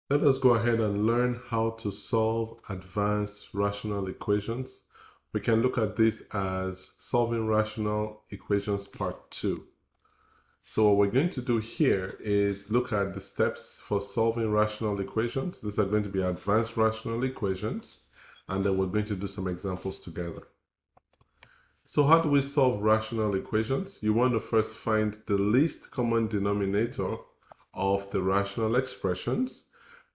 Let us go ahead and learn how to solve advanced rational equations. We can look at this as solving rational equations part 2. So what we're going to do here is look at the steps for solving rational equations. These are going to be advanced rational equations, and then we're going to do some examples together. So how do we solve rational equations? You want to first find the least common denominator of the rational expressions.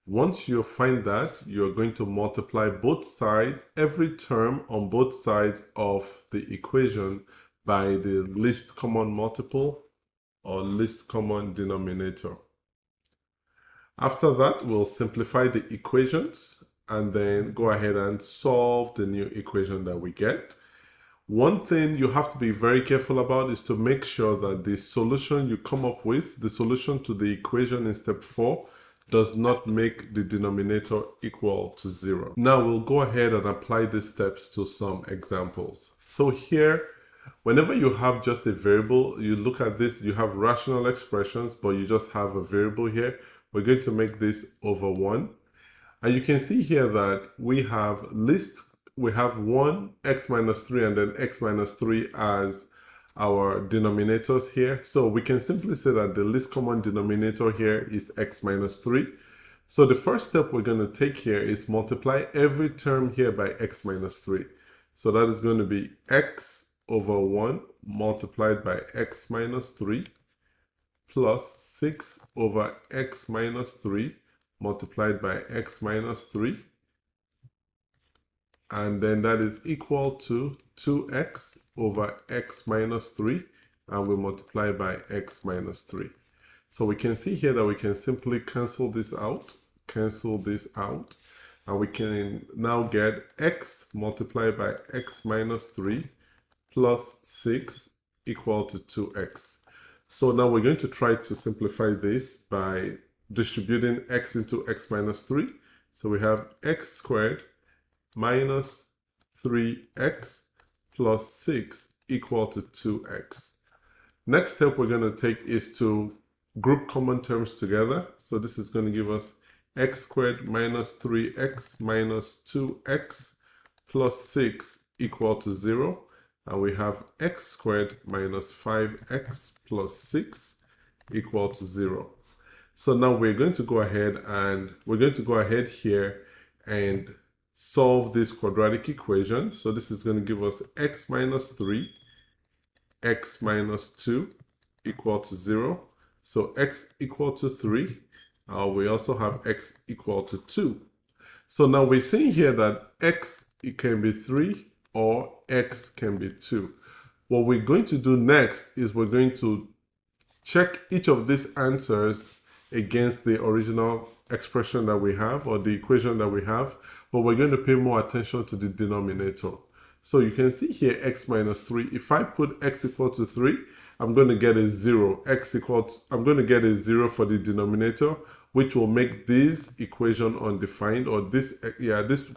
Once you find that, you're going to multiply both sides, every term on both sides of the equation by the least common multiple or least common denominator. After that, we'll simplify the equations and then go ahead and solve the new equation that we get. One thing you have to be very careful about is to make sure that the solution you come up with, the solution to the equation in step 4, does not make the denominator equal to 0. Now we'll go ahead and apply these steps to some examples. So here, whenever you have just a variable, you look at this, you have rational expressions, but you just have a variable here. We're going to make this over 1. And you can see here that we have 1, x minus 3, and then x minus 3 as our denominators here. So we can simply say that the least common denominator here is x minus 3. So the first step we're going to take here is multiply every term here by x minus 3. So that is going to be x over 1 multiplied by x minus 3 plus 6 over x minus 3 multiplied by x minus 3. And then that is equal to 2x over x minus 3, and we multiply by x minus 3. So we can see here that we can simply cancel this out, and we can now get x multiplied by x minus 3 plus 6 equal to 2x. So now we're going to try to simplify this by distributing x into x minus 3. So we have x squared minus 3x plus 6 equal to 2x. Next step we're going to take is to group common terms together. So this is going to give us x squared minus 3x minus 2x plus 6 equal to 0. And we have x squared minus 5x plus 6 equal to 0. So now we're going to go ahead here and solve this quadratic equation. So this is going to give us x minus 3, x minus 2 equal to 0. So x equal to 3. We also have x equal to 2. So now we're saying here that x, it can be 3 or x can be 2. What we're going to do next is we're going to check each of these answers against the original expression that we have or the equation that we have, but we're going to pay more attention to the denominator. So you can see here x minus 3. If I put x equal to 3, I'm going to get a 0. I'm going to get a 0 for the denominator, which will make this equation undefined, or this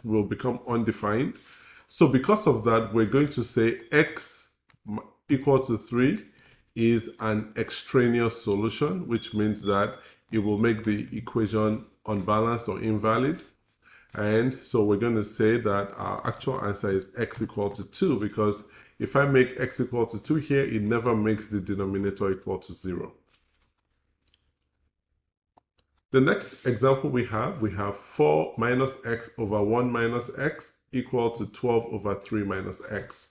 will become undefined. So because of that, we're going to say x equal to 3 is an extraneous solution, which means that it will make the equation unbalanced or invalid. And so we're going to say that our actual answer is x equal to 2, because if I make x equal to 2 here, it never makes the denominator equal to 0. The next example we have 4 minus x over 1 minus x equal to 12 over 3 minus x.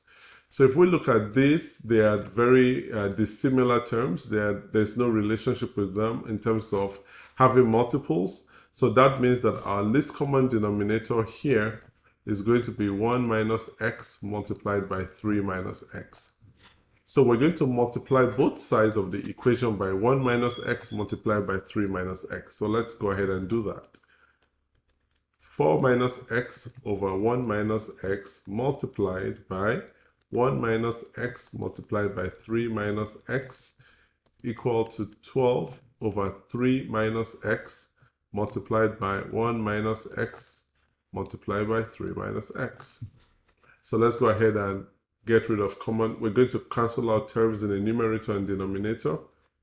So if we look at this, they are very dissimilar terms. There's no relationship with them in terms of having multiples. So that means that our least common denominator here is going to be 1 minus x multiplied by 3 minus x. So we're going to multiply both sides of the equation by 1 minus x multiplied by 3 minus x. So let's go ahead and do that. 4 minus x over 1 minus x multiplied by 1 minus x multiplied by 3 minus x equal to 12 over 3 minus x multiplied by 1 minus x multiplied by 3 minus x. So let's go ahead and get rid of common. We're going to cancel out terms in the numerator and denominator.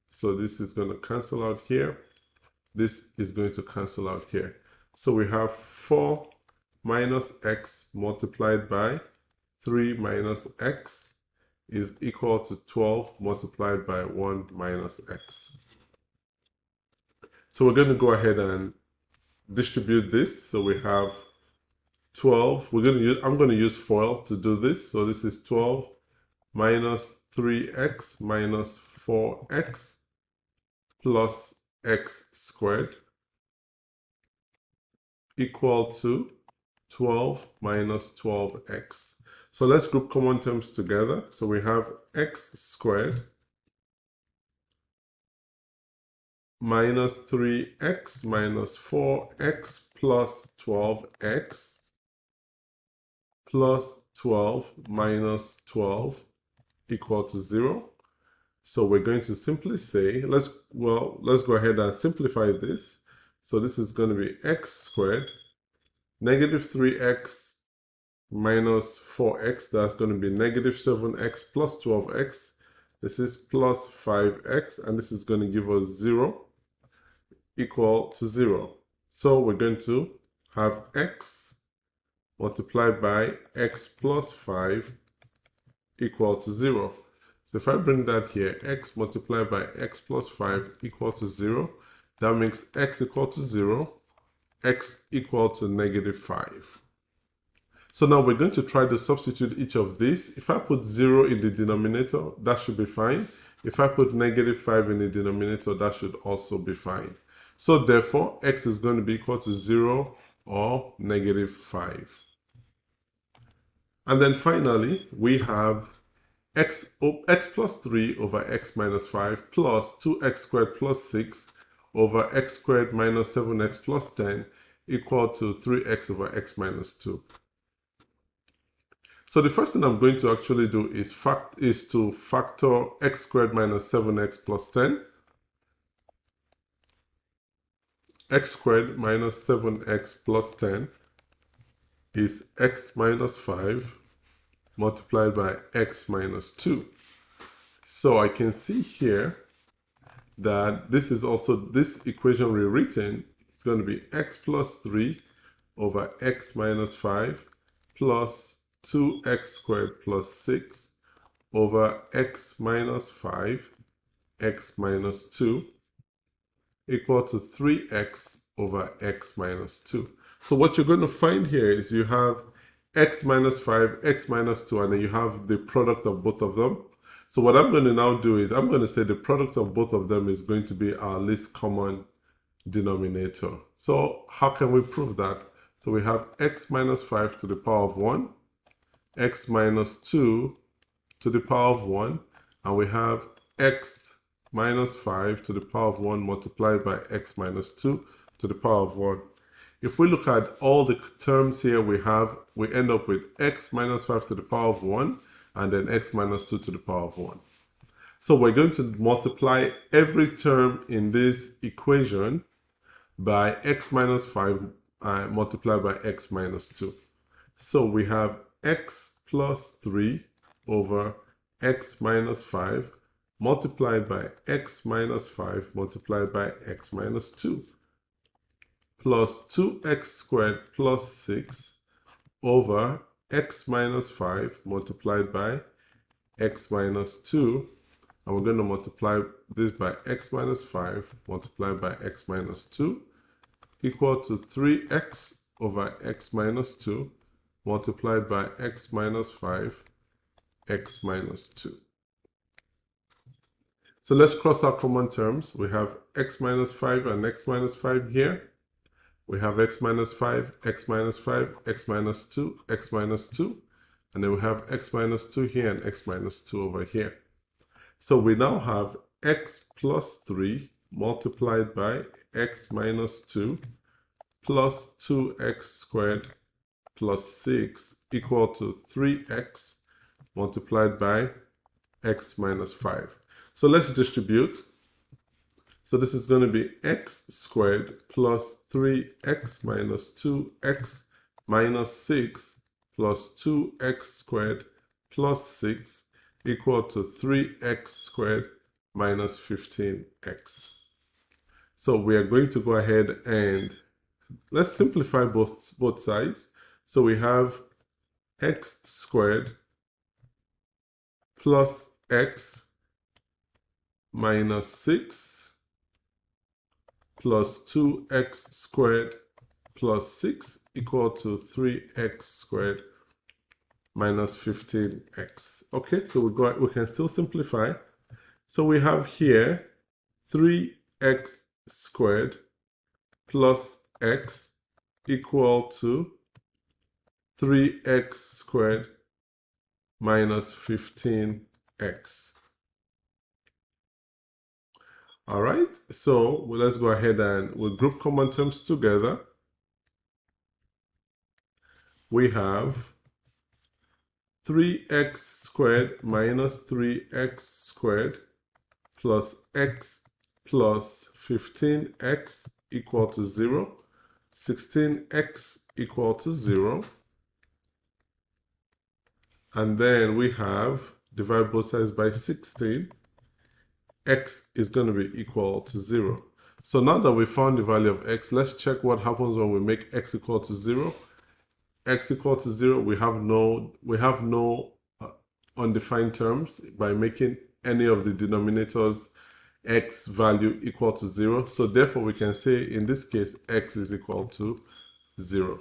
So this is going to cancel out here. this is going to cancel out here. So we have 4 minus x multiplied by 3 minus x is equal to 12 multiplied by 1 minus x. So we're going to go ahead and distribute this. So we have 12. I'm going to use FOIL to do this. So this is 12 minus 3x minus 4x plus x squared equal to 12 minus 12x. So let's group common terms together. So we have x squared minus 3x minus 4x plus 12x plus 12 minus 12 equal to 0. So we're going to simply say, let's go ahead and simplify this. So this is going to be x squared negative 3x minus 4x, that's going to be negative 7x plus 12x. This is plus 5x, and this is going to give us 0 equal to 0. So we're going to have x multiplied by x plus 5 equal to 0. So if I bring that here, x multiplied by x plus 5 equal to 0, that makes x equal to 0, x equal to negative 5. So now we're going to try to substitute each of these. If I put 0 in the denominator, that should be fine. If I put negative 5 in the denominator, that should also be fine. So therefore, x is going to be equal to 0 or negative 5. And then finally, we have x plus 3 over x minus 5 plus 2x squared plus 6 over x squared minus 7x plus 10 equal to 3x over x minus 2. So the first thing I'm going to actually do is to factor x squared minus 7x plus 10. X squared minus 7x plus 10 is x minus 5 multiplied by x minus 2. So I can see here that this is also this equation rewritten. It's going to be x plus 3 over x minus 5 plus 2x squared plus 6 over x minus 5 x minus 2 equal to 3x over x minus 2. So what you're going to find here is you have x minus 5, x minus 2, and then you have the product of both of them. So what I'm going to now do is I'm going to say the product of both of them is going to be our least common denominator. So how can we prove that? So we have x minus 5 to the power of 1, x minus 2 to the power of 1, and we have x minus 5 to the power of 1 multiplied by x minus 2 to the power of 1. If we look at all the terms here we end up with x minus 5 to the power of 1 and then x minus 2 to the power of 1. So we're going to multiply every term in this equation by x minus 5 multiplied by x minus 2. So we have x plus 3 over x minus 5 multiplied by x minus 5 multiplied by x minus 2 plus 2x squared plus 6 over x minus 5 multiplied by x minus 2, and we're going to multiply this by x minus 5 multiplied by x minus 2 equal to 3x over x minus 2 multiplied by x minus 5 x minus 2. So let's cross out common terms. We have x minus 5 and x minus 5 here. We have x minus 5, x minus 5, x minus 2, x minus 2. And then we have x minus 2 here and x minus 2 over here. So we now have x plus 3 multiplied by x minus 2 plus 2x squared plus 6 equal to 3x multiplied by x minus 5. So let's distribute. So this is going to be x squared plus 3x minus 2x minus 6 plus 2x squared plus 6 equal to 3x squared minus 15x. So we are going to go ahead and let's simplify both sides. So we have x squared plus x minus 6 plus 2x squared plus 6 equal to 3x squared minus 15x. Okay, so we can still simplify. So we have here 3x squared plus x equal to 3x squared minus 15x. All right, so let's go ahead and we'll group common terms together. We have 3x squared minus 3x squared plus x plus 15x equal to 0, 16x equal to 0, and then we have divide both sides by 16, x is going to be equal to 0. So now that we found the value of x, let's check what happens when we make x equal to 0. X equal to 0, we have no undefined terms by making any of the denominators x value equal to 0. So therefore we can say in this case x is equal to 0.